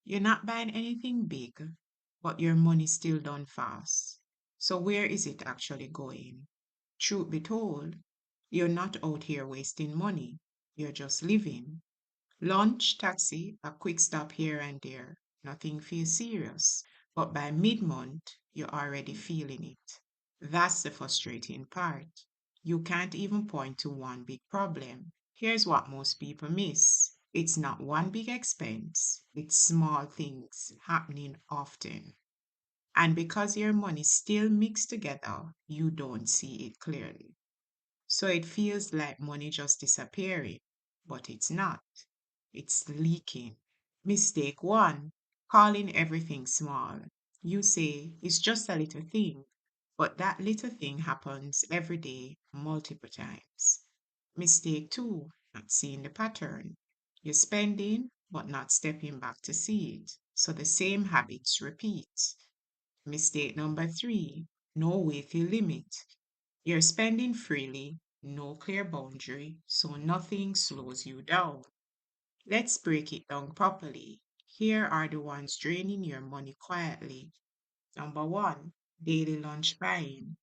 You're not buying anything big, but your money still done fast. So where is it actually going? Truth be told, you're not out here wasting money. You're just living. Lunch, taxi, a quick stop here and there. Nothing feels serious. But by mid-month, you're already feeling it. That's the frustrating part. You can't even point to one big problem. Here's what most people miss. It's not one big expense, it's small things happening often. And because your money still mixed together, you don't see it clearly. So it feels like money just disappearing, but it's not. It's leaking. Mistake one, calling everything small. You say it's just a little thing, but that little thing happens every day, multiple times. Mistake two, not seeing the pattern. You're spending, but not stepping back to see it. So the same habits repeat. Mistake number three, no way to limit. You're spending freely, no clear boundary, so nothing slows you down. Let's break it down properly. Here are the ones draining your money quietly. Number one, daily lunch buying.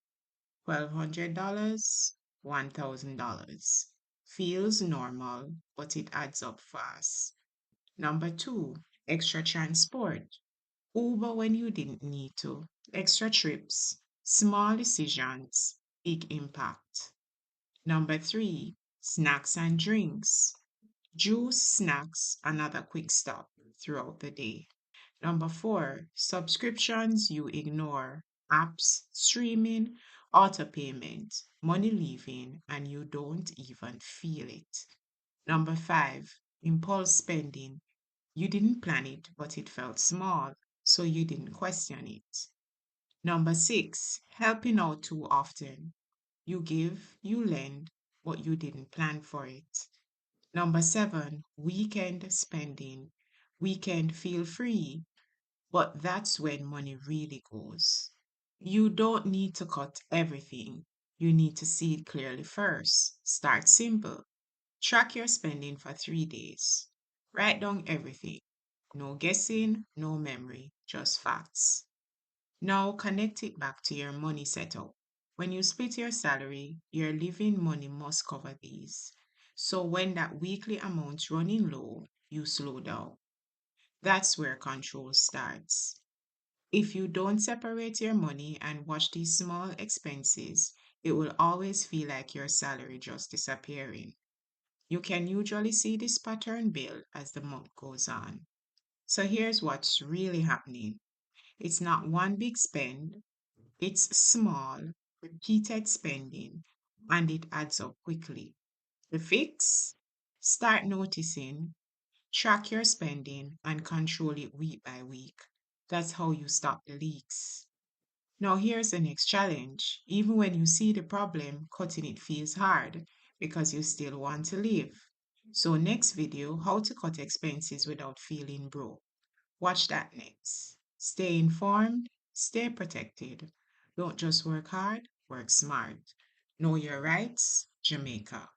$1,200, $1,000. Feels normal, but it adds up fast. Number two, extra transport. Uber when you didn't need to. Extra trips. Small decisions, big impact. Number three, snacks and drinks. Juice, snacks, another quick stop throughout the day. Number four, subscriptions you ignore, apps, streaming, auto payment, money leaving, and you don't even feel it. Number five, impulse spending. You didn't plan it, but it felt small, so you didn't question it. Number six, helping out too often. You give, you lend, but you didn't plan for it. Number seven, weekend spending. Weekend feel free, but that's when money really goes. You don't need to cut everything. You need to see it clearly first. Start simple. Track your spending for 3 days. Write down everything. No guessing, no memory, just facts. Now connect it back to your money setup. When you split your salary, your living money must cover these. So when that weekly amount's running low, you slow down. That's where control starts. If you don't separate your money and watch these small expenses, it will always feel like your salary just disappearing. You can usually see this pattern build as the month goes on. So here's what's really happening. It's not one big spend, it's small, repeated spending, and it adds up quickly. The fix? Start noticing, track your spending, and control it week by week. That's how you stop the leaks. Now, here's the next challenge. Even when you see the problem, cutting it feels hard because you still want to live. So, next video, how to cut expenses without feeling broke. Watch that next. Stay informed, stay protected. Don't just work hard, work smart. Know your rights, Jamaica.